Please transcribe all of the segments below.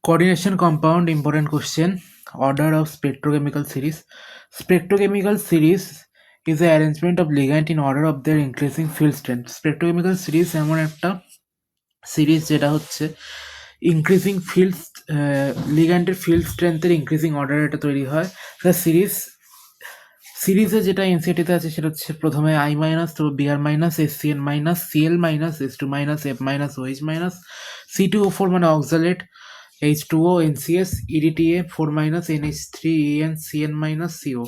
Coordination compound, important question. Order of spectrochemical series. Spectrochemical series is the arrangement of ligand in order of their increasing field strength. Spectrochemical series এমন একটা series যেটা হচ্ছে increasing field লিগ্যান্ডের field স্ট্রেংথের increasing order এটা তৈরি হয়। সিরিজে যেটা এনসিটিতে আছে সেটা হচ্ছে প্রথমে আই মাইনাস, তারপর BR minus, SCN minus, CL minus, S two minus, F minus, OH minus, C two O four মানে oxalate, H two O, NCS, EDTA, four minus, NH three, EN, CN minus, CO.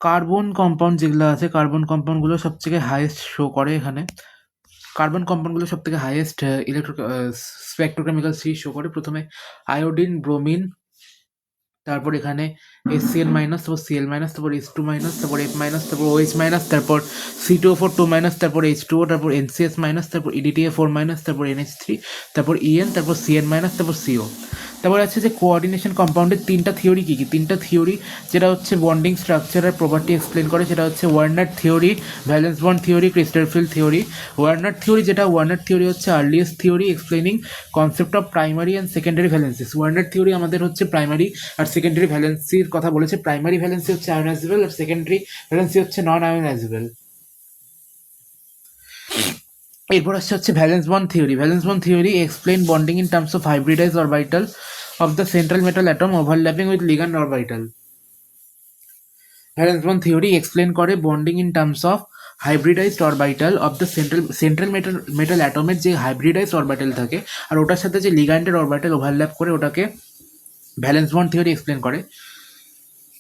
Carbon compound যেগুলো আছে, carbon কম্পাউন্ডগুলো সব থেকে highest show করে এখানে। Carbon কম্পাউন্ডগুলো সব থেকে highest স্পেকট্রোকেমিক্যাল series show করে। প্রথমে আয়োডিন, ব্রোমিন, তারপর এখানে এসসিএল মাইনাস, তারপর সিএল মাইনাস, তারপর এস টু মাইনাস, তারপর এফ মাইনাস, তারপর ওএইচ মাইনাস, তারপর C two O four two minus, তারপর এইচ টু ও, তারপর এনসিএস মাইনাস, তারপর ইডিটিএ ফোর মাইনাস, তারপর এনএইচ থ্রি, তারপর ইএন, তারপর সিএন মাইনাস, তারপর সিও। তারপর আছে যে কোঅর্ডিনেশন কম্পাউন্ডের তিনটা থিওরি কী কী, তিনটা থিওরি যেটা হচ্ছে বন্ডিং স্ট্রাকচার আর প্রপার্টি এক্সপ্লেন করে, সেটা হচ্ছে Werner theory, valence bond theory, crystal field theory. Werner theory হচ্ছে earliest theory explaining concept of primary and secondary valencies. Werner theory আমাদের হচ্ছে প্রাইমারি আর সেকেন্ডারি ভ্যালেন্সির কথা বলেছে। প্রাইমারি ভ্যালেন্সি হচ্ছে আয়োনাইজেবল আর সেকেন্ডারি ভ্যালেন্সি হচ্ছে নন আয়োনাইজেবল। এরপর আসছে হচ্ছে valence bond theory explain bonding in terms of hybridise orbital of the central metal atom overlapping with ligand orbital. Valence bond theory explain করে bonding in terms of hybridised orbital of the central metal অ্যাটমের যে hybridised orbital থাকে আর ওটার সাথে যে লিগ্যান্ডের orbital overlap করে ওটাকে valence bond theory explain করে।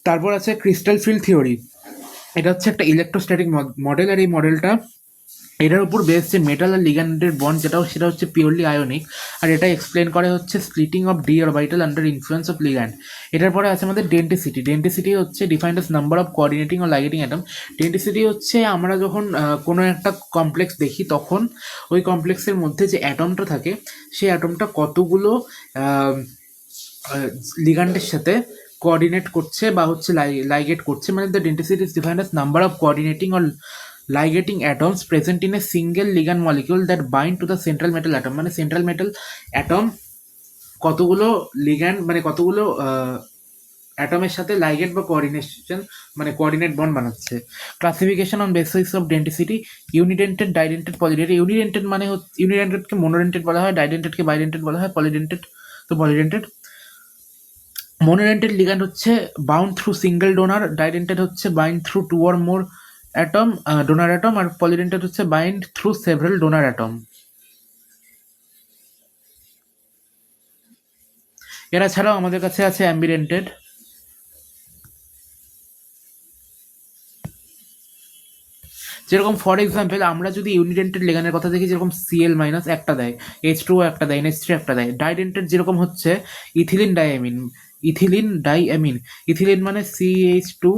তারপর আছে ক্রিস্টাল ফিল্ড থিওরি। এটা হচ্ছে একটা ইলেকট্রোস্ট্যাটিক মডেল আর এই মডেলটা এটার উপর বেস যে মেটাল আর লিগ্যান্ডের বন্ড সেটা হচ্ছে পিওরলি আয়োনিক আর এটা এক্সপ্লেন করে হচ্ছে splitting of D orbital under influence of ligand. এটার পরে আছে আমাদের ডেন্টিসিটি হচ্ছে defined as number of coordinating ও লাইগেটিং অ্যাটম। ডেন্টিসিটি হচ্ছে আমরা যখন কোনো একটা কমপ্লেক্স দেখি তখন ওই কমপ্লেক্সের মধ্যে যে অ্যাটমটা থাকে সেই অ্যাটমটা কতগুলো লিগ্যান্ডের সাথে কোঅর্ডিনেট করছে বা হচ্ছে লাইগেট করছে, মানে the denticity is defined as number of coordinating or ligating atoms present in a single ligand molecule that bind to the central metal atom। মানে সেন্ট্রাল মেটাল অ্যাটম কতগুলো লিগ্যান্ড মানে কতগুলো অ্যাটমের সাথে লাইগেট বা কোঅর্ডিনেশন মানে কোঅর্ডিনেট বন্ড বানাচ্ছে। Classification on basis of denticity, unidentate, didentate, polydentate. Unidentate মানে ইউনিডেন্টেডকে মোনোডেন্টেড বলা হয়, ডাইডেন্টেডকে বাইডেন্টেড বলা হয়, পলিডেন্টেড তো পলিডেন্টেড। মোনোডেন্টেড লিগ্যান্ড হচ্ছে bound through single donor, didentate হচ্ছে bind through two or more atom donor atom, আর পলিডেন্টেড হচ্ছে bind through several donor atom. এরা ছাড়াও আমাদের কাছে আছে অ্যাম্বিডেন্টেড। যেরকম ফর এক্সাম্পল আমরা যদি ইউনিডেন্টেড লিগ্যান্ডের কথা দেখি, যেরকম সিএল মাইনাস একটা দেয়, এইচ টু একটা দেয়, এনএইচ থ্রি একটা দেয়। ডাইডেন্টেড যেরকম হচ্ছে ইথিলিন ডাইঅ্যামিন, ইথিলিন মানে CH two,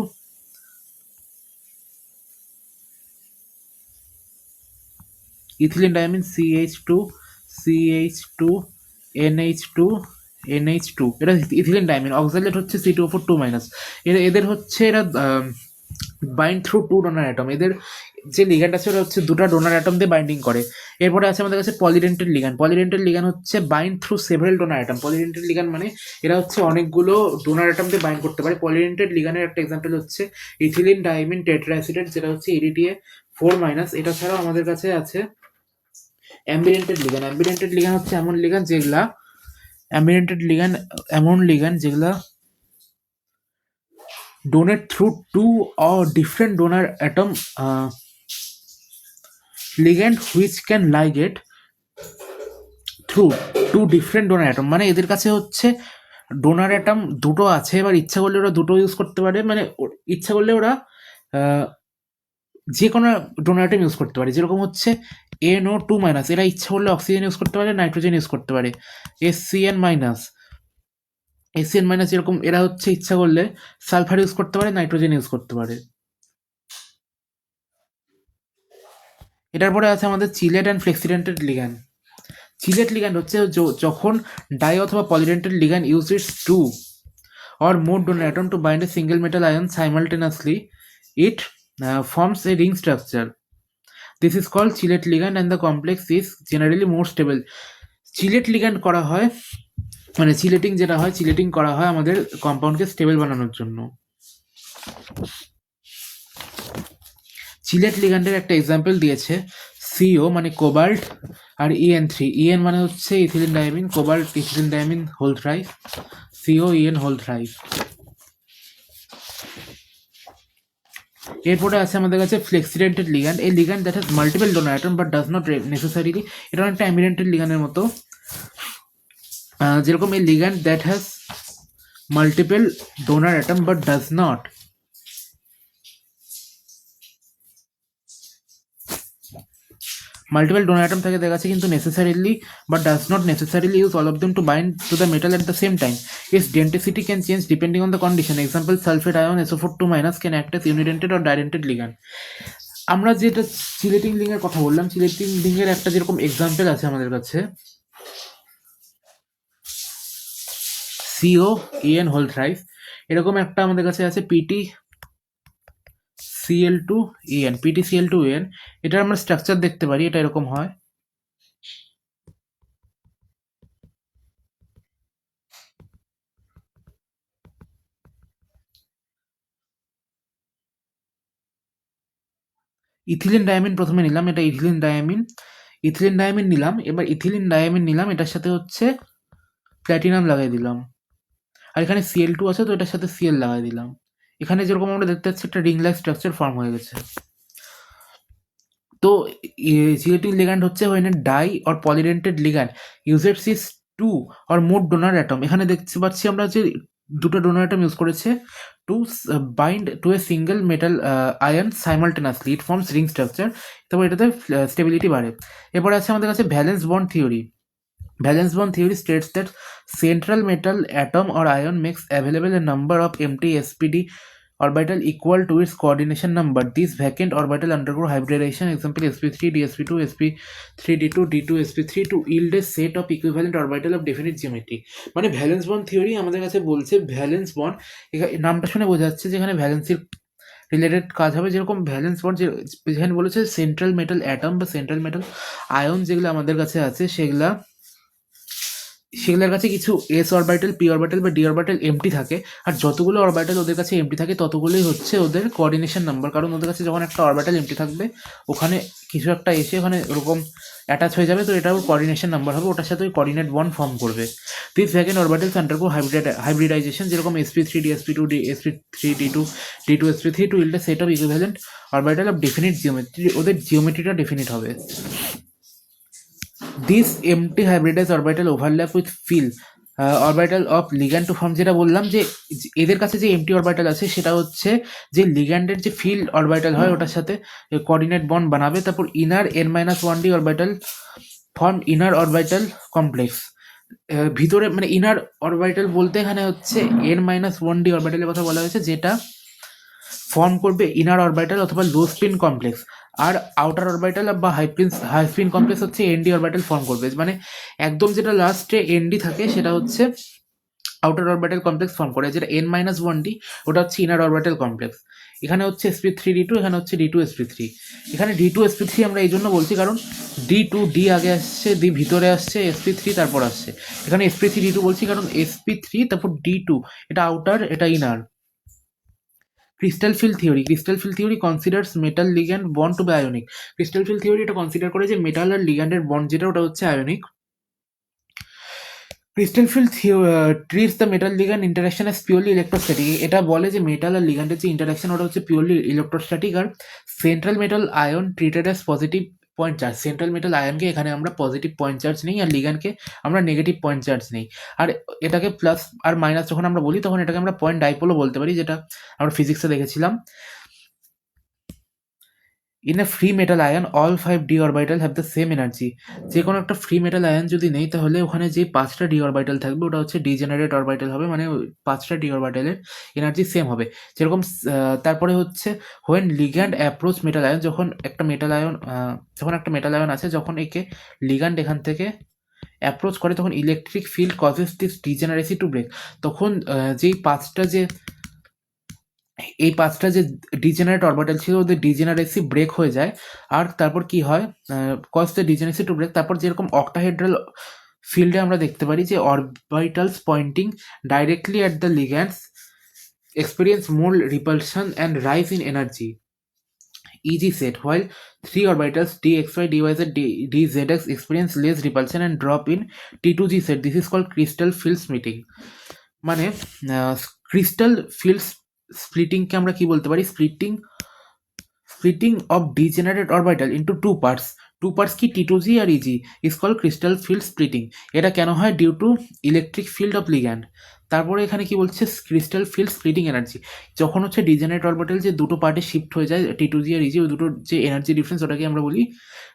ethylene diamine CH two NH two, এটা ইথিলিন ডাইঅ্যামিন। অক্সালেট হচ্ছে C two four two minus. এদের হচ্ছে এরা bind through two donor atom. এদের যে লিগ্যান্ড আছে ওটা হচ্ছে দুটো ডোনার অ্যাটম দিয়ে বাইন্ডিং করে। এরপরে আছে আমাদের কাছে পলিডেন্টেড লিগ্যান্ড হচ্ছে bind through several donor atom. Polydentate ligand মানে এরা হচ্ছে অনেকগুলো ডোনার অ্যাটম দিয়ে বাইন্ড করতে পারে। পলিডেন্টেড লিগ্যান্ডের একটা এক্সাম্পল হচ্ছে ইথিলিন ডাইমিন টেট্রাঅ্যাসিটেট, যেটা হচ্ছে ইডিটিএ ফোর মাইনাস। এটা ছাড়াও আমাদের কাছে আছে অ্যাম্বিডেন্টেড লিগ্যান্ড হচ্ছে এমন লিগ্যান্ড যেগুলা donate through two or different donor atom ligand which can ligate through two different donor atom। মানে এদের কাছে হচ্ছে ডোনার অ্যাটম দুটো আছে, এবার ইচ্ছা করলে ওরা দুটো ইউজ করতে পারে, মানে ইচ্ছা করলে ওরা যে কোনো ডোনার অ্যাটম ইউজ করতে পারে। যেরকম হচ্ছে NO টু মাইনাস, এরা ইচ্ছা করলে অক্সিজেন ইউজ করতে পারে, নাইট্রোজেন ইউজ করতে পারে। SCN মাইনাস এরকম এরা হচ্ছে ইচ্ছা করলে সালফার ইউজ করতে পারে, নাইট্রোজেন ইউজ করতে পারে। এটার পরে আছে আমাদের chelate and flexidentate ligand. Chelate ligand হচ্ছে যখন ডাই অথবা polydentate ligand use its two or more donor atom to bind a single metal ion simultaneously, it forms a ring structure. This is called chelate ligand and the complex is generally more stable. Sylhet ligand করা হয়, মানে chelating যেটা হয়, chelating করা হয় আমাদের কম্পাউন্ডকে stable বানানোর জন্য। চিলেট লিগ্যান্ডের একটা এক্সাম্পল দিয়েছে সিও মানে কোবাল্ট, আর EN3। EN মানে হচ্ছে ethylene diamine, cobalt ethylene diamine whole thrice, CO EN whole thrice. এরপরে আছে আমাদের কাছে ফ্লেক্সিডেন্টেড লিগ্যান্ড। এই ligand that has multiple donor atom but does not necessarily, এটা একটা অ্যামিডেন্টেড লিগ্যান্ডের মতো। যেরকম এই ligand that has multiple donor atom but does not multiple donor atom থাকে দেখাচ্ছে কিন্তু necessarily but does not necessarily use all of them to bind to the metal at the same time. Its denticity can change depending on the condition. Example sulphate ion SO4 2- can act as unidentate or didentate ligand. আমরা যেটা chelating লিঙ্গের কথা বললাম, chelating লিঙ্গের একটা যেরকম example আছে আমাদের কাছে সিও EN হোল থ্রাইভ, এরকম একটা আমাদের কাছে আছে PTCl2En। এটার আমরা স্ট্রাকচার দেখতে পারি, এটা এরকম হয়। ইথিলিন ডায়ামিন প্রথমে নিলাম, এটা ইথিলিন ডায়ামিন নিলাম। এবার ইথিলিন ডায়ামিন নিলাম, এটার সাথে হচ্ছে প্ল্যাটিনাম লাগাই দিলাম, আর এখানে Cl2 আছে তো এটার সাথে Cl লাগাই দিলাম। এখানে যেরকম আমরা দেখতে পাচ্ছি একটা রিং লাইক স্ট্রাকচার ফর্ম হয়ে গেছে। তো চিলেটিং লিগ্যান্ড হচ্ছে when a di or polydentate ligand uses is two or more donor atom. এখানে দেখতে পাচ্ছি আমরা যে দুটো ডোনার অ্যাটম ইউজ করেছে to bind to a single metal ion simultaneously, it forms ring structure. তারপর এটাতে স্টেবিলিটি বাড়ে। এরপরে আছে আমাদের কাছে valence bond theory. Valence bond theory states that central metal atom or ion makes available a number of empty sp_d orbital equal to its coordination number. These vacant orbital undergo hybridization, example sp3 dsp2 sp3d2 d2 sp3, to yield a set of equivalent orbital of definite geometry. মানে valence bond theory আমাদের কাছে বলছে valence bond, নামটা শুনে বোঝা যাচ্ছে যেখানে ভ্যালেন্সির related কাজ হবে। যেরকম ভ্যালেন্স বন্ড যেখানে বলেছে সেন্ট্রাল মেটাল অ্যাটম বা সেন্ট্রাল মেটাল আয়ন যেগুলো আমাদের কাছে আছে সেগুলোর কাছে কিছু s অরবিটাল, p অরবিটাল বা d অরবিটাল এমটি থাকে, আর যতগুলো অরবিটাল ওদের কাছে এমটি থাকে ততগুলোই হচ্ছে ওদের কোঅর্ডিনেশন নাম্বার। কারণ ওদের কাছে যখন একটা অরবিটাল এমটি থাকবে ওখানে কিছু একটা এসে ওখানে ওরকম অ্যাটাচ হয়ে যাবে, তো এটা ওর কোঅর্ডিনেশন নাম্বার হবে, ওটার সাথে ওই কোঅর্ডিনেট বন্ড ফর্ম করবে। This vacant orbitals undergo hybridization, যেরকম sp3 dsp2 sp3 d2 d2 sp3, to yield a set of equivalent orbital of definite geometry. ওদের জিওমেট্রিটা ডেফিনিট হবে। These empty hybridized orbital overlap with fill orbital of ligand to form, যেটা বললাম যে এদের কাছে যে এমটি অরবিটাল আছে সেটা হচ্ছে যে লিগ্যান্ডের যে ফিল্ড অরবিটাল হয় ওটার সাথে কোঅর্ডিনেট বন্ড বানাবে। তারপর inner n-1d orbital form inner orbital complex. ভিতরে মানে ইনার অরবিটাল বলতে এখানে হচ্ছে n-1d অরবিটালের কথা বলা হয়েছে, যেটা ফর্ম করবে ইনার অরবিটাল অথবা লো স্পিন কমপ্লেক্স, আর আউটার অরবিটাল বা হাই স্পিন কমপ্লেক্স হচ্ছে এনডি অরবিটাল ফর্ম করবে। মানে একদম যেটা লাস্টে এনডি থাকে সেটা হচ্ছে আউটার অরবিটাল কমপ্লেক্স ফর্ম করে, যেটা n-1d ওটা হচ্ছে ইনার অরবিটাল কমপ্লেক্স। এখানে হচ্ছে sp3d2, এখানে হচ্ছে d2sp3। এখানে d2sp3 আমরা এই জন্য বলছি কারণ d2d আগে আসছে, d ভিতরে আসছে, sp3 তারপর আসছে। এখানে sp3d2 বলছি কারণ sp3 তারপর d2, এটা আউটার এটা inner. Crystal field theory considers metal ligand bond to be ionic. Crystal field theory এটা কনসিডার করে যে মেটাল আর লিগ্যান্ডের বন্ড যেটা ওটা হচ্ছে ionic. Crystal field treats the metal ligand interaction as purely electrostatic. এটা বলে যে মেটাল আর লিগ্যান্ডের যে ইন্টারাকশন ওটা হচ্ছে পিওরলি ইলেকট্রোস্ট্যাটিক। আর central metal ion treated as positive point charge. Central metal আয়নকে এখানে আমরা পজিটিভ পয়েন্ট চার্জ নেই, আর লিগ্যান্ডকে আমরা নেগেটিভ পয়েন্ট চার্জ নেই। আর এটাকে প্লাস আর মাইনাস যখন আমরা বলি তখন এটাকে আমরা পয়েন্ট ডাইপোলও বলতে পারি, যেটা আমরা ফিজিক্সে দেখেছিলাম। In a free metal ion all 5d orbital have the same energy. যে কোনো একটা ফ্রি মেটাল আয়ন যদি নেই তাহলে ওখানে যে 5টা ডি অরবিটাল থাকবে ওটা হচ্ছে ডিজেনারেট অরবিটাল হবে, মানে 5টা ডি অরবিটালের এনার্জি সেম হবে। যেরকম তারপরে হচ্ছে when ligand approach metal ion, যখন একটা মেটাল আয়ন আছে, যখন একে লিগ্যান্ড এখান থেকে অ্যাপ্রোচ করে তখন electric field causes this degeneracy to break. তখন এই পাঁচটা যে ডিজেনারেট অরবিটাল ছিল ওদের ডিজেনারেসি ব্রেক হয়ে যায়। আর তারপর কি হয়, cause the degeneracy to break, তারপর যেরকম অক্টাহেড্রাল ফিল্ডে আমরা দেখতে পারি যে orbitals pointing directly at the ligands experience more repulsion and rise in energy EG set, while three orbitals dxy, dyz, dzx experience less repulsion and drop in T2G set. This is called crystal field splitting. মানে crystal field স্প্লিটিংকে আমরা কি বলতে পারি? Splitting of degenerate orbital into two parts কি T2G R EG is called crystal field splitting. এটা কেন হয়? Due to electric field of ligand. তারপরে এখানে কি বলছে? ক্রিস্টাল ফিল্ড স্প্লিটিং এনার্জি, যখন হচ্ছে ডিজেনারেট অরবিটাল যে দুটো পার্টে শিফট হয়ে যায় T2G আর EG, ওই দুটোর যে এনার্জি ডিফারেন্স ওটাকে আমরা বলি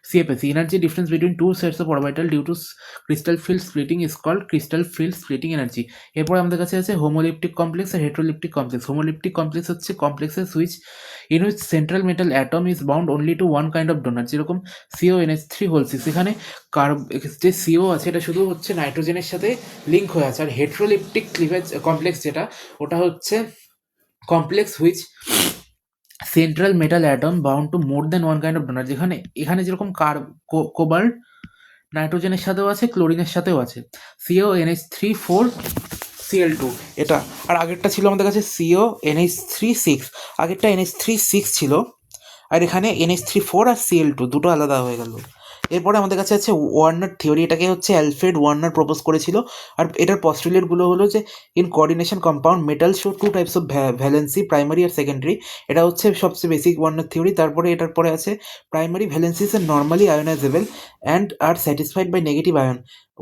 CFSE, energy difference between two sets of orbital due to crystal field splitting is called crystal field splitting energy. এরপর আমাদের কাছে আছে হোমোলিপ্টিক কমপ্লেক্স আর হেট্রোলিপ্টিক কমপ্লেক্স। হোমোলিপ্টিক কমপ্লেক্স হচ্ছে কমপ্লেক্সের such in which central metal atom is bound only to one kind of donor, যেরকম CONH3 whole 6, এখানে যে CO আছে এটা শুধু হচ্ছে নাইট্রোজেনের সাথে লিঙ্ক হয়ে আছে। আর হেট্রোলিপ্টিক ক্লিভেজ কমপ্লেক্স যেটা, ওটা হচ্ছে complex which central metal atom bound to more than one kind of donor, যেখানে এখানে যেরকম কোবাল্ট নাইট্রোজেনের সাথেও আছে, ক্লোরিনের সাথেও আছে। CONH3 4Cl2 এটা। আর আগেরটা ছিল আমাদের কাছে CONH3 6, আগেরটা NH3 6 ছিল, আর এখানে NH3 4 আর Cl2 দুটো আলাদা হয়ে গেল। এরপরে আমাদের কাছে আছে ওয়ার্নার থিওরি, এটাকে হচ্ছে অ্যালফ্রেড ওয়ার্নার প্রপোজ করেছিল। আর এটার পস্টুলেটগুলো হলো যে in coordination compound metal show two types of valency, primary আর সেকেন্ডারি। এটা হচ্ছে সবচেয়ে বেসিক ওয়ার্নার থিওরি। তারপরে এটার পরে আছে primary valencies are normally ionisable and are satisfied by negative ion.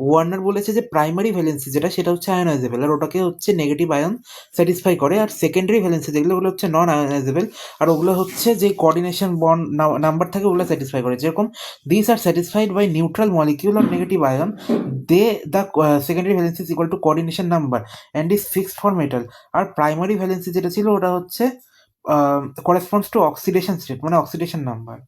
Werner বলেছে যে প্রাইমারি ভ্যালেন্সি যেটা, সেটা হচ্ছে আয়োনাইজেবল আর ওটাকে হচ্ছে নেগেটিভ আয়ন স্যাটিসফাই করে। আর সেকেন্ডারি ভ্যালেন্সি যেগুলো, ওগুলো হচ্ছে নন আয়োনাইজেবল, আর ওগুলো হচ্ছে যে কোঅর্ডিনেশন বন্ড নাম্বার থাকে ওগুলো স্যাটিসফাই করে। যেরকম this are satisfied by neutral molecule or negative ion, they the secondary valency is equal to coordination number and is fixed for metal. আর প্রাইমারি ভ্যালেন্সি যেটা ছিল ওটা হচ্ছে করেসপন্ডস টু অক্সিডেশন স্টেট, মানে oxidation number.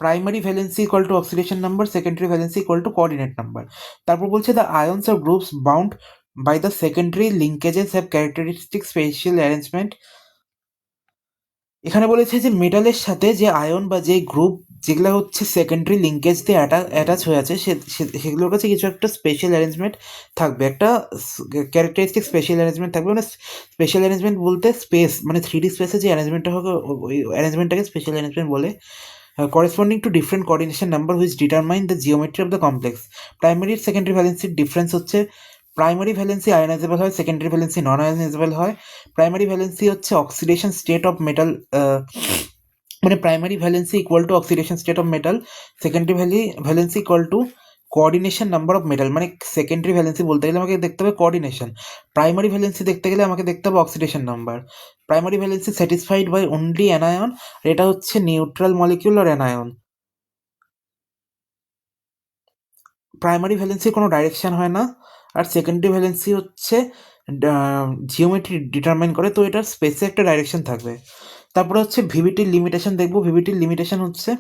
Primary valency equal to oxidation number, secondary valency equal to coordinate number. তারপর বলছে the ions or groups bound by the secondary linkages have characteristic special arrangement. এখানে বলেছে যে মেটালের সাথে যে ion বা যে গ্রুপ যেগুলো হচ্ছে সেকেন্ডারি লিঙ্কেজ দিয়ে অ্যাটাচ হয়ে আছে, সেগুলোর কাছে কিছু একটা স্পেশাল অ্যারেঞ্জমেন্ট থাকবে, একটা ক্যারেক্টারিস্টিক স্পেশাল অ্যারেঞ্জমেন্ট থাকবে। মানে স্পেশাল অ্যারেঞ্জমেন্ট বলতে স্পেস, মানে 3D স্পেসে যে অ্যারেঞ্জমেন্টটা হবে ওই অ্যারেঞ্জমেন্টটাকে স্পেশাল অ্যারেঞ্জমেন্ট বলে। corresponding to different coordination number which determine the geometry of the complex. Primary আর সেকেন্ডারি ভ্যালেন্সির ডিফারেন্স হচ্ছে প্রাইমারি ভ্যালেন্সি আয়নাইজেবল হয়, সেকেন্ডারি ভ্যালেন্সি নন আয়নাইজেবল হয়। প্রাইমারি ভ্যালেন্সি হচ্ছে অক্সিডেশন স্টেট অফ মেটাল, মানে primary valency equal to oxidation state of metal, secondary valency equal to coordination number of metal. মানে secondary valency বলতে গেলে আমাকে দেখতে হবে কোঅর্ডিনেশন, প্রাইমারি ভ্যালেন্সি দেখতে গেলে আমাকে দেখতে হবে oxidation number. Primary valency satisfied by only anion, আর এটা হচ্ছে নিউট্রাল মলিকিউল আর অ্যানায়ন। প্রাইমারি ভ্যালেন্সির কোনো ডাইরেকশন হয় না, আর সেকেন্ডারি ভ্যালেন্সি হচ্ছে জিওমেট্রি ডিটারমাইন করে, তো এটার স্পেসে একটা ডাইরেকশন থাকবে। তারপরে হচ্ছে ভিভিটির লিমিটেশন দেখবো। ভিভিটির লিমিটেশন হচ্ছে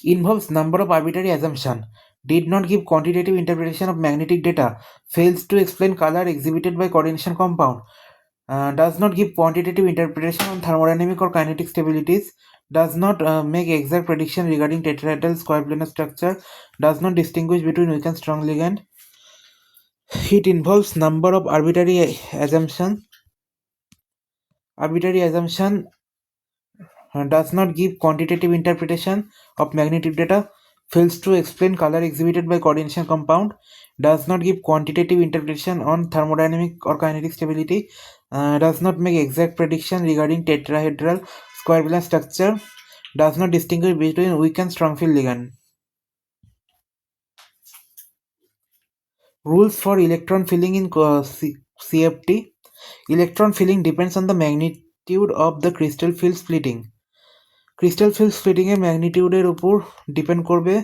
involves number of arbitrary assumption, did not give quantitative interpretation of magnetic data, fails to explain color exhibited by coordination compound, does not give quantitative interpretation on thermodynamic or kinetic stabilities, does not make exact prediction regarding tetrahedral square planar structure, does not distinguish between weak and strong ligand. It involves number of arbitrary assumption, does not give quantitative interpretation of magnetic data, fails to explain color exhibited by coordination compound, does not give quantitative interpretation on thermodynamic or kinetic stability, does not make exact prediction regarding tetrahedral square planar structure, does not distinguish between weak and strong field ligand. Rules for electron filling in CFT. Electron filling depends on the magnitude of the crystal field splitting. Crystal field splitting এর ম্যাগনিটিউডের উপর depend করবে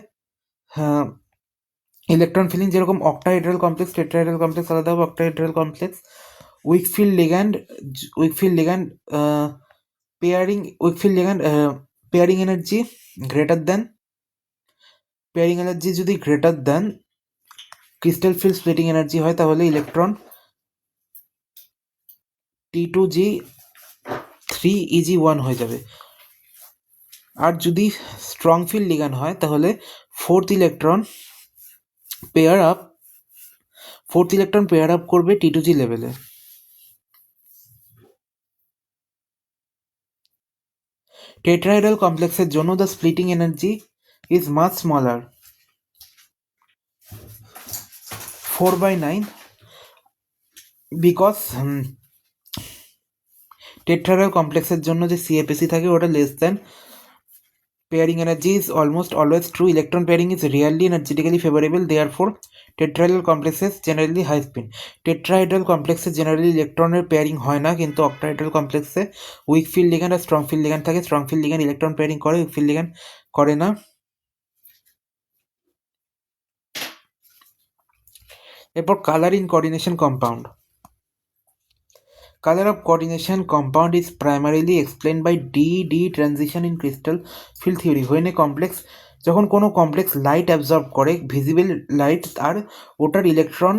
electron filling. যেরকম octahedral complex, tetrahedral complex আলাদা হবে। Octahedral complex weak field ligand pairing energy greater than, pairing energy যদি greater than crystal field splitting energy হয়, তাহলে ইলেকট্রন T2G 3 EG 1 হয়ে যাবে। আর যদি স্ট্রং ফিল্ড লিগ্যান্ড হয় তাহলে fourth electron pair up, fourth electron pair up করবে T2G লেভেলে। টেট্রাহেড্রাল কমপ্লেক্সের জন্য the splitting energy is much smaller, 4/9, because tetrahedral কমপ্লেক্সের জন্য যে CFSE থাকে ওটা less than. Pairing energy is almost always true. Electron pairing is rarely energetically favorable. Therefore, tetrahedral complexes generally high spin. Tetrahedral complexes generally ইলেকট্রনের pairing হয় না, কিন্তু octahedral কমপ্লেক্সে উইক ফিল্ড লিগ্যান্ড আর স্ট্রং ফিল্ড লিগ্যান্ড থাকে। Strong field ligand electron pairing করে, week field ligand করে না। এরপর colour in coordination compound. Color of coordination compound is primarily explained by d transition in crystal field theory. When a complex, যখন কোনো complex light absorb করে, visible light, আর ওটার electron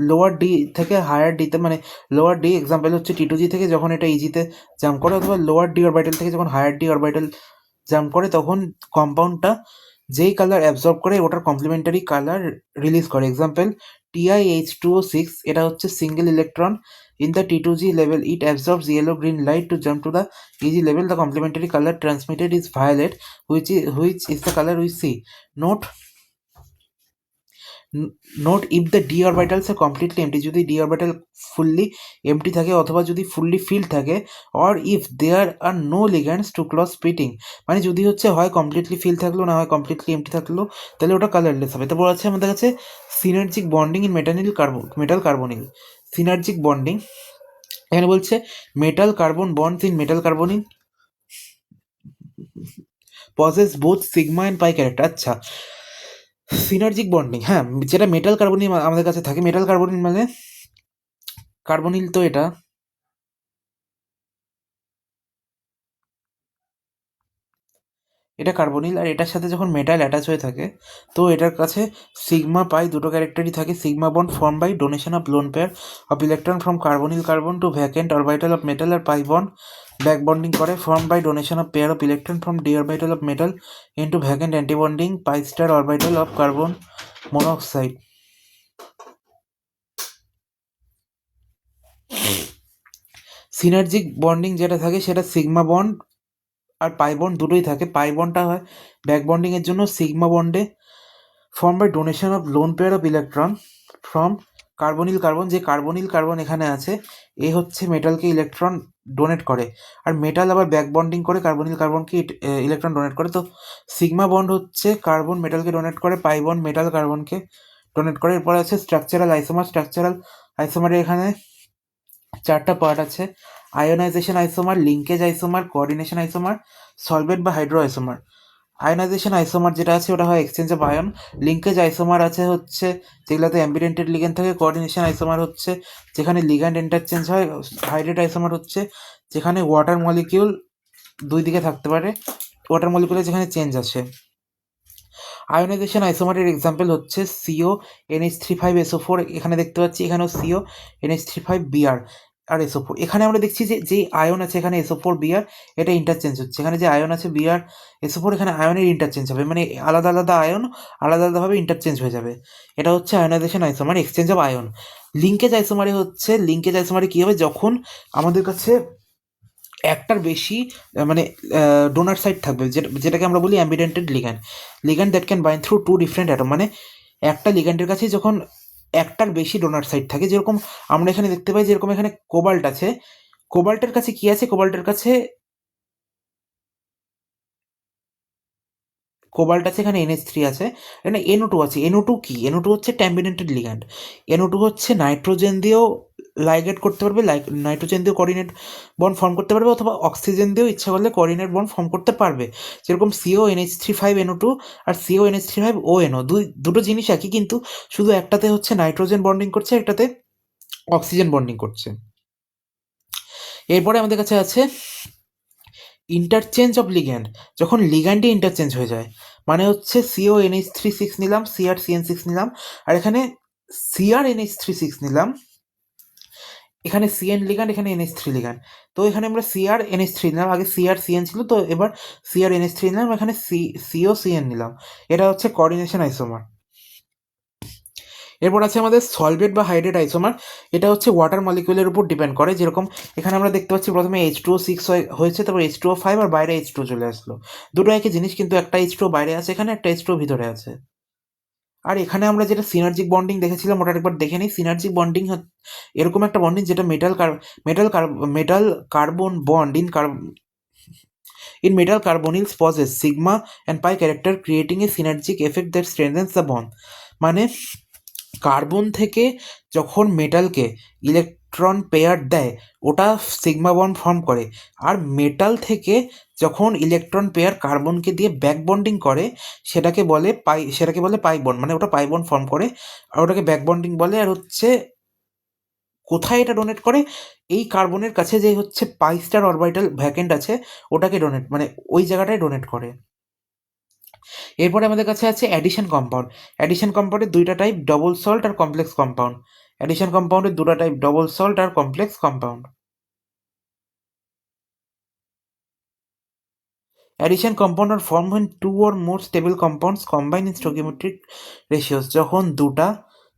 lower D থেকে higher ডিতে, মানে লোয়ার ডি এক্সাম্পল হচ্ছে T2G থেকে যখন এটা ইজিতে জাম্প করে, অথবা লোয়ার ডি অরবিটাল থেকে যখন হায়ার ডি অরবিটাল জাম্প করে, তখন কম্পাউন্ডটা যেই কালার অ্যাবজর্ব করে ওটার কমপ্লিমেন্টারি কালার রিলিজ করে। এক্সাম্পল TiH2O6, এটা হচ্ছে single electron. In the T2G level, it absorbs yellow-green light to jump to the EG level. The complementary color transmitted is violet, which is the color we see. Note, if the d orbitals are completely empty, যদি d orbital fully empty থাকে অথবা যদি fully filled থাকে, or if there are no ligands to cause splitting, মানে যদি হচ্ছে হয় completely filled থাকলো, না হয় completely empty থাকলো, তাহলে ওটা কালারলেস হবে। তারপর আছে আমাদের কাছে synergic bonding in metal carbonyl. Synergic bonding এখানে বলছে metal carbon bonds in metal carbonyl possess both sigma and pi character. আচ্ছা, সিনার্জিক বন্ডিং, হ্যাঁ, যেটা মেটাল কার্বনিল আমাদের কাছে থাকে। মেটাল কার্বনিল মানে কার্বনিল, তো এটা কার্বনিল, আর এটার সাথে যখন মেটাল অ্যাটাচ হয়ে থাকে তো এটার কাছে সিগমা পাই দুটো ক্যারেক্টারই থাকে। Sigma bond form by donation of lone pair of electron from carbonyl carbon to vacant orbital of metal, আর পাই বন্ড ব্যাক বন্ডিং করে form by donation of pair of electron from d orbital of metal into vacant antibonding pi star orbital of carbon monoxide. Synergic bonding যেটা থাকে সেটা sigma bond আর pi bond দুটোই থাকে। পাই বন্ডটা হয় back বন্ডিংয়ের জন্য। Sigma বন্ডে form by donation of lone pair of electron from carbonyl carbon. যে কার্বনিল কার্বন এখানে আছে, এ হচ্ছে মেটালকে ইলেকট্রন ডোনেট করে, আর মেটাল আবার ব্যাক বন্ডিং করে কার্বনিল কার্বনকে ইলেকট্রন ডোনেট করে। তো সিগমা বন্ড হচ্ছে কার্বন মেটালকে ডোনেট করে, পাই বন্ড মেটাল কার্বনকে ডোনেট করে। এরপরে আছে স্ট্রাকচারাল আইসোমার। স্ট্রাকচারাল আইসোমারে এখানে চারটা পার্ট আছে: ionisation isomer, linkage isomer, coordination isomer, solvent বা হাইড্রো আইসোমার। আয়োনাইজেশন আইসোমার যেটা আছে ওটা হয় exchange of ion. Linkage isomer আছে হচ্ছে যেগুলোতে অ্যাম্বিডেন্টেড লিগ্যান্ড থাকে। কোঅর্ডিনেশন আইসোমার হচ্ছে যেখানে লিগ্যান্ড ইন্টারচেঞ্জ হয়। হাইড্রেট আইসোমার হচ্ছে যেখানে ওয়াটার মলিকিউল দুই দিকে থাকতে পারে, ওয়াটার মলিকিউলে যেখানে চেঞ্জ আসে। আয়োনাইজেশন আইসোমারের এক্সাম্পল হচ্ছে CO NH35SO4, এখানে দেখতে পাচ্ছি এখানেও CO NH35Br আর SO4। এখানে আমরা দেখছি যে যেই আয়ন আছে এখানে SO4Br, এটা ইন্টারচেঞ্জ হচ্ছে। এখানে যে আয়ন আছে Br SO4, এখানে আয়নের ইন্টারচেঞ্জ হবে, মানে আলাদা আলাদা আয়ন আলাদা আলাদাভাবে ইন্টারচেঞ্জ হয়ে যাবে। এটা হচ্ছে ionisation isomer, exchange of ion. Linkage আইসোমারে কী হবে, যখন আমাদের কাছে একটার বেশি মানে ডোনার সাইড থাকবে, যেটাকে আমরা বলি ambidentate ligand that can bind through two different atom. মানে একটা লিগ্যান্ডের কাছে যখন একটার বেশি ডোনার সাইড থাকে, যেরকম আমরা এখানে দেখতে পাই, যেরকম এখানে কোবাল্ট আছে, কোবাল্টের কাছে কি আছে, কোবাল্ট আছে এখানে NH3 আছে, এখানে NO2 আছে। NO2 কি? NO2 হচ্ছে ট্যাম্বিডেন্টেড লিগ্যান্ড। NO2 হচ্ছে নাইট্রোজেন দিয়েও লাইগেট করতে পারবে, নাইট্রোজেন দিয়েও কোঅর্ডিনেট বন্ড ফর্ম করতে পারবে, অথবা অক্সিজেন দিয়েও ইচ্ছা করলে কোঅর্ডিনেট বন্ড ফর্ম করতে পারবে। যেরকম CONH35NO2 আর CONH35ONO, দুটো জিনিস একই, কিন্তু শুধু একটাতে হচ্ছে নাইট্রোজেন বন্ডিং করছে, একটাতে অক্সিজেন বন্ডিং করছে। এরপরে আমাদের কাছে আছে ইন্টারচেঞ্জ অফ লিগ্যান্ড। যখন লিগ্যান্ডে ইন্টারচেঞ্জ হয়ে যায়, মানে হচ্ছে CONH36 নিলাম, CrCN6 নিলাম, আর এখানে CrNH36 নিলাম, এখানে CN লিগ্যান্ড, এখানে NH3 লিগ্যান্ড। তো এখানে আমরা CrNH3 নিলাম, আগে CrCN ছিল, তো এবার CrNH3 নিলাম, এখানে COCN নিলাম। এটা হচ্ছে কোঅর্ডিনেশন আইসোমার। এরপর আছে আমাদের সলভেট বা হাইড্রেট আইসোমার। এটা হচ্ছে ওয়াটার মলিকিউলের উপর ডিপেন্ড করে, যেরকম এখানে আমরা দেখতে পাচ্ছি প্রথমে H2O6 হয়েছে, তারপর H2O5 আর বাইরে H2 চলে আসলো। দুটো একই জিনিস, কিন্তু একটা H2O বাইরে আছে এখানে, একটা H2O ভিতরে আছে। আর এখানে আমরা যেটা সিনার্জিক বন্ডিং দেখেছিলাম ওটা একবার দেখে নিই। সিনার্জিক বন্ডিং এরকম একটা বন্ডিং যেটা metal carbon bond in metal carbonyls possess sigma and pi character, creating a synergic effect that strengthens the bond. মানে কার্বন থেকে যখন মেটালকে ইলেকট্রন পেয়ার দেয় ওটা সিগমা বন্ড ফর্ম করে, আর মেটাল থেকে যখন ইলেকট্রন পেয়ার কার্বনকে দিয়ে ব্যাক বন্ডিং করে সেটাকে বলে পাই বন্ড, মানে ওটা পাই বন্ড ফর্ম করে আর ওটাকে ব্যাক বন্ডিং বলে। আর হচ্ছে কোথায় এটা ডোনেট করে, এই কার্বনের কাছে যে হচ্ছে পাই স্টার অরবিটাল ভ্যাকেন্ট আছে ওটাকে ডোনেট, মানে ওই জায়গাটায় ডোনেট করে। এরপরে আমাদের কাছে আছে অ্যাডিশন কম্পাউন্ড। অ্যাডিশন কম্পাউন্ডের দুইটা টাইপ, ডবল সল্ট আর কমপ্লেক্স কম্পাউন্ড। অ্যাডিশন কম্পাউন্ডের দুটো টাইপ, ডবল সল্ট আর complex compound. Addition compound are form when two or more stable compounds combine in stoichiometric ratios। যখন দুটা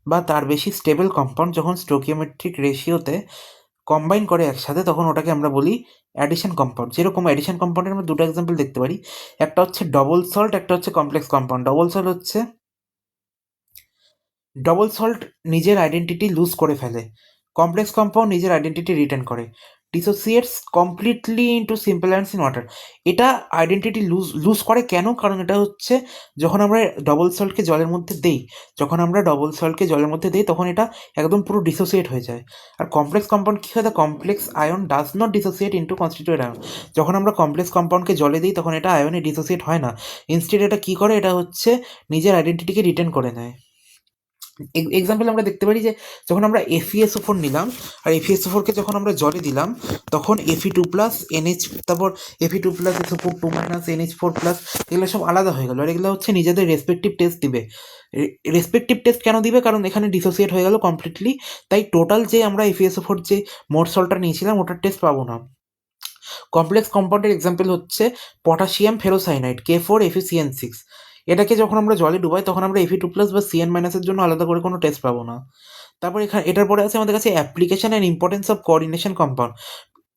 বা তার বেশি স্টেবল কম্পাউন্ড যখন স্টোকিওমেট্রিক রেশিওতে কম্বাইন করে একসাথে তখন ওটাকে আমরা বলি অ্যাডিশন কম্পাউন্ড। যেরকম অ্যাডিশন কম্পাউন্ডের আমরা দুটো এক্সাম্পল দেখতে পারি, একটা হচ্ছে ডবল সল্ট, একটা হচ্ছে কমপ্লেক্স কম্পাউন্ড। ডবল সল্ট নিজের আইডেন্টিটি লুজ করে ফেলে, কমপ্লেক্স কম্পাউন্ড নিজের আইডেন্টিটি রিটেন করে, dissociates completely into simple ions in water. এটা আইডেন্টিটি লুজ করে কেন? কারণ এটা হচ্ছে যখন আমরা ডবল সল্টকে জলের মধ্যে দেই তখন এটা একদম পুরো ডিসোসিয়েট হয়ে যায়। আর কমপ্লেক্স কম্পাউন্ড কী হয়? The complex ion does not dissociate into constituent ion. যখন আমরা কমপ্লেক্স কম্পাউন্ডকে জলে দিই তখন এটা আয়নে ডিসোসিয়েট হয় না, ইনস্টেড এটা কী করে, এটা হচ্ছে নিজের আইডেন্টিটিকে রিটেন করে নেয়। এক্সাম্পল আমরা দেখতে পারি যে যখন আমরা FeSO4 নিলাম আর FeSO4কে যখন আমরা জলে দিলাম তখন Fe2+ NH, তারপর Fe2+ SO4 2- NH4+, এগুলো সব আলাদা হয়ে গেল। আর এগুলো হচ্ছে নিজেদের রেসপেক্টিভ টেস্ট দিবে। রেসপেক্টিভ টেস্ট কেন দিবে? কারণ এখানে ডিসোসিয়েট হয়ে গেল কমপ্লিটলি, তাই টোটাল যে আমরা FeSO4 যে মোট সল্টটা নিয়েছিলাম ওটার টেস্ট পাবো না। কমপ্লেক্স কম্পাউন্ডের এক্সাম্পল হচ্ছে পটাশিয়াম ফেরোসাইনাইড K4FeCN6। এটাকে যখন আমরা জলে ডুবাই তখন আমরা Fe2+ বা CN- জন্য আলাদা করে কোনো টেস্ট পাবো না। তারপর এটার পরে আছে আমাদের কাছে application and importance of coordination compound.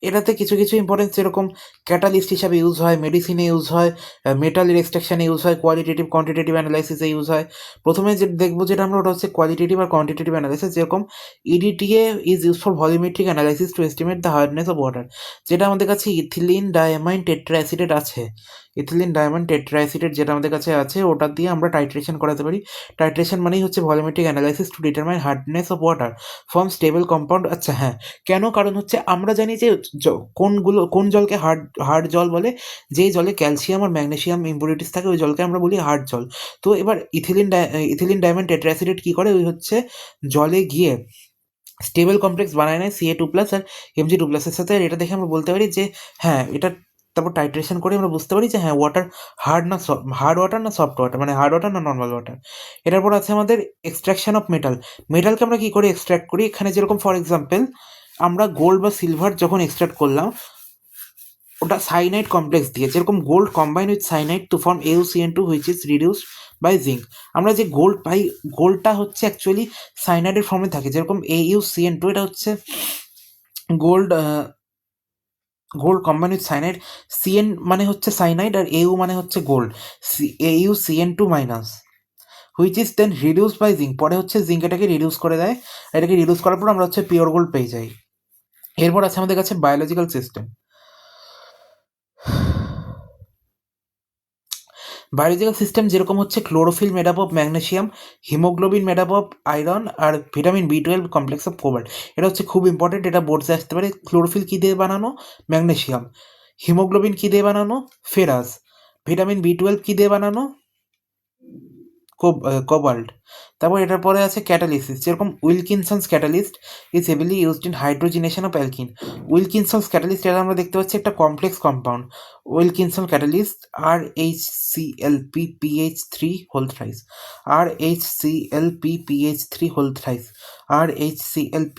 এটাতে কিছু কিছু ইম্পর্টেন্স, যেরকম ক্যাটালিস্ট হিসাবে ইউজ হয়, মেডিসিনে ইউজ হয়, মেটালের এক্সট্রাকশনে ইউজ হয়, কোয়ালিটেটিভ কোয়ান্টিটেটিভ অ্যানালাইসিসে ইউজ হয়। প্রথমে যে দেখবো যেটা আমরা ওটা হচ্ছে কোয়ালিটেটিভ আর কোয়ান্টিটেটিভ অ্যানালাইসিস। যেরকম EDTA is use for volumetric analysis to estimate the hardness of water. যেটা আমাদের কাছে ইথিলিন ডায়ামাইন টেট্রাঅ্যাসিডেট আছে, যেটা আমাদের কাছে আছে ওটা দিয়ে আমরা টাইট্রেশন করাতে পারি। টাইট্রেশন মানেই হচ্ছে volumetric analysis to determine hardness of water from stable compound. আচ্ছা হ্যাঁ, কেন? কারণ হচ্ছে আমরা জানি যে কোন জলকে হার্ড জল বলে, যেই জলে ক্যালসিয়াম আর ম্যাগনেসিয়াম ইম্পুরিটিস থাকে ওই জলকে আমরা বলি হার্ড জল। তো এবার ইথিলিন ডায়মন্ড টেট্রাঅ্যাসিডেট কী করে, ওই হচ্ছে জলে গিয়ে স্টেবল কমপ্লেক্স বানায় নেয় Ca2+ আর Mg2+ এর সাথে। আর এটা দেখে আমরা বলতে পারি যে হ্যাঁ এটা, তারপর টাইট্রেশন করে আমরা বুঝতে পারি যে হ্যাঁ ওয়াটার হার্ড ওয়াটার না সফট ওয়াটার, মানে হার্ড ওয়াটার না নর্মাল ওয়াটার। এটার পর আছে আমাদের এক্সট্রাকশন অফ মেটালকে আমরা কী করে এক্সট্র্যাক্ট করি। এখানে যেরকম ফর এক্সাম্পল আমরা গোল্ড বা সিলভার যখন এক্সট্র্যাক্ট করলাম ওটা সাইনাইড কমপ্লেক্স দিয়ে, যেরকম gold combine with cyanide to form AuCN2 which is reduced by zinc. আমরা যে গোল্ড পাই, গোল্ডটা হচ্ছে অ্যাকচুয়ালি সাইনাইডের ফর্মে থাকে, যেরকম AuCN2 এটা হচ্ছে gold combine with cyanide. CN মানে হচ্ছে সাইনাইড আর AU মানে হচ্ছে gold, AuCN2-, which is then reduce by zinc. পরে হচ্ছে জিঙ্ক এটাকে রিডিউস করে দেয়, এটাকে রিডিউস করার পর আমরা হচ্ছে পিওর গোল্ড পেয়ে যাই। এরপর আছে আমাদের কাছে বায়োলজিক্যাল সিস্টেম। বায়োলজিক্যাল সিস্টেম যেরকম হচ্ছে chlorophyll made up of magnesium, haemoglobin made up of iron আর vitamin B12 complex of cobalt. এটা হচ্ছে খুব ইম্পর্টেন্ট, এটা বোর্ডসে আসতে পারে। ক্লোরোফিল কী দিয়ে বানানো? ম্যাগনেসিয়াম। হিমোগ্লোবিন কী দিয়ে বানানো? ফেরাস। ভিটামিন B12 কী দিয়ে বানানো? কোবাল্ট। তারপর এটার পরে আছে ক্যাটালিসিস, যেরকম Wilkinson's catalyst is heavily used in hydrogenation of alkene. Wilkinson's catalyst এটা আমরা দেখতে পাচ্ছি একটা complex compound, Wilkinson catalyst RHClPPH3 RHClPPH3 RHClP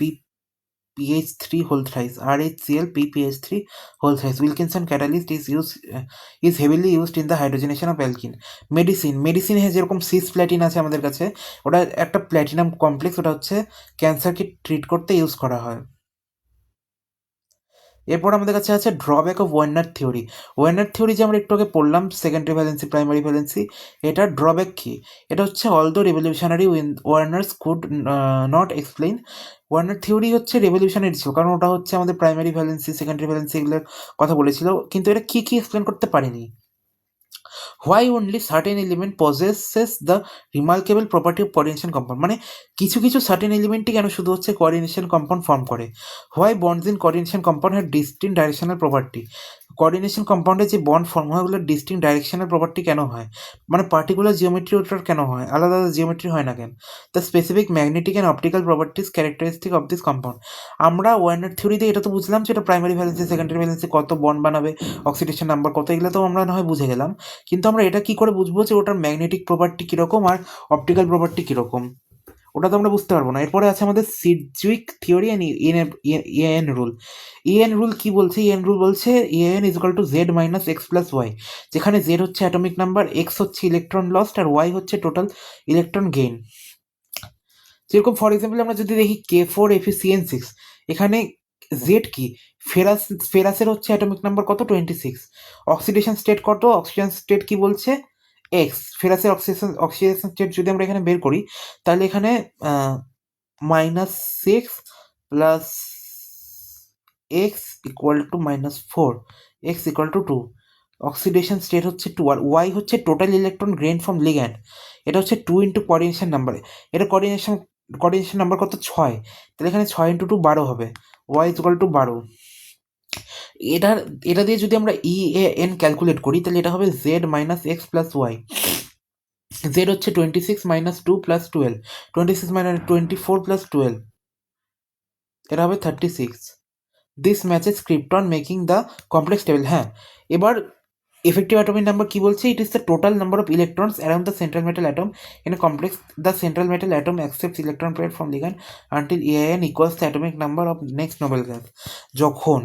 PH3 whole thrice, RHCl PPH3 whole thrice. Wilkinson catalyst is heavily used in the hydrogenation of alkene. মেডিসিনে যেরকম cis প্ল্যাটিন আছে আমাদের কাছে, ওটা একটা প্ল্যাটিনাম কমপ্লেক্স, ওটা হচ্ছে ক্যান্সারকে ট্রিট করতে ইউজ করা হয়। এরপর আমাদের কাছে আছে drawback of Werner theory. Werner theory যে আমরা একটু আগে পড়লাম, সেকেন্ডারি ভ্যালেন্সি প্রাইমারি ভ্যালেন্সি, এটার ড্রব্যাক কি? এটা হচ্ছে although revolutionary Werner's could not explain. Werner theory হচ্ছে রেভলিউশনারি ছিল, কারণ ওটা হচ্ছে আমাদের প্রাইমারি ভ্যালেন্সি সেকেন্ডারি ভ্যালেন্সি এগুলোর কথা বলেছিল, কিন্তু এটা কি এক্সপ্লেন করতে পারিনি। Why only certain element possesses the remarkable property of coordination compound, মানে কিছু কিছু সার্টেন এলিমেন্টই কেন শুধু হচ্ছে কোঅর্ডিনেশন কম্পাউন্ড ফর্ম করে। Why bonds in coordination compound have distinct directional property. Coordination কম্পাউন্ডে যে বন্ড ফর্ম হয় ওগুলো ডিস্টিংক্ট ডাইরেকশনাল প্রপার্টি কেন হয়, মানে পার্টিকুলার জিওমেট্রি ওটার কেন হয়, আলাদা আলাদা জিওমেট্রি হয় না কেন? The specific magnetic and optical properties characteristic of this compound. আমরা ওয়ার্নার থিওরিতে এটা তো বুঝলাম যে এটা প্রাইমারি ভ্যালেন্সি সেকেন্ডারি ভ্যালেন্সি কত বন্ড বানাবে, অক্সিডেশন নাম্বার কত, এগুলো তো আমরা না হয় বুঝে গেলাম, কিন্তু আমরা এটা কি করে বুঝবো যে ওটার ম্যাগনেটিক প্রপার্টি কীরকম আর অপটিক্যাল প্রপার্টি কীরকম? ওটা তো আমরা বুঝতে পারবো না। এরপরে আছে আমাদের Sidgwick theory and EN rule. EN rule কি বলছে? ইএন রুল বলছে EN is equal to Z minus X plus Y, যেখানে জেড হচ্ছে অ্যাটমিক নাম্বার, এক্স হচ্ছে ইলেকট্রন লস্ট, আর ওয়াই হচ্ছে টোটাল ইলেকট্রন গেইন। যেরকম ফর এক্সাম্পল আমরা যদি দেখি K4Fe6, এখানে জেড কি? ফেরাসের হচ্ছে অ্যাটমিক নাম্বার কত? 26। অক্সিডেশন স্টেট কত? অক্সিডেশন স্টেট কি বলছে? এক্স। ফেরাসের অক্সিডেশন স্টেট যদি আমরা এখানে বের করি, তাহলে এখানে -6 plus x equal to -4, x equal to 2। Oxidation state হচ্ছে 2, আর ওয়াই হচ্ছে total electron gain from ligand, এটা হচ্ছে 2 ইন্টু কোঅর্ডিনেশন নাম্বার। এটা কোঅর্ডিনেশন নাম্বার কত? 6, তাহলে এখানে 6 ইন্টু 2 12 হবে, ওয়াই ইকুয়াল টু 12। এটা দিয়ে যদি আমরা ইএএন ক্যালকুলেট করি, তাহলে এটা হবে Z minus X plus Y. Z হচ্ছে 26 মাইনাস 2 প্লাস 12, 26 মাইনাস 24 প্লাস 12, এটা হবে 36। This matches krypton making the complex table. হ্যাঁ, এবার effective atomic number কি বলছে? It is the total number of electrons around the central metal atom in a complex. The central metal atom accepts electron pair from ligand until EAN equals the atomic number of next noble gas. যখন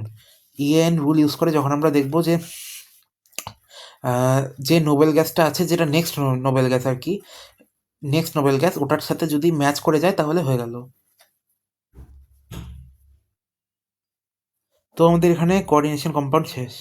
EAN rule use করে যখন আমরা দেখব যে যে Nobel গ্যাসটা আছে, যেটা নেক্সট নোবেল গ্যাস আর কি, নেক্সট নোবেল গ্যাস, ওটার সাথে যদি ম্যাচ করে যায় তাহলে হয়ে গেল। তো আমাদের এখানে কোঅর্ডিনেশন কম্পাউন্ড শেষ।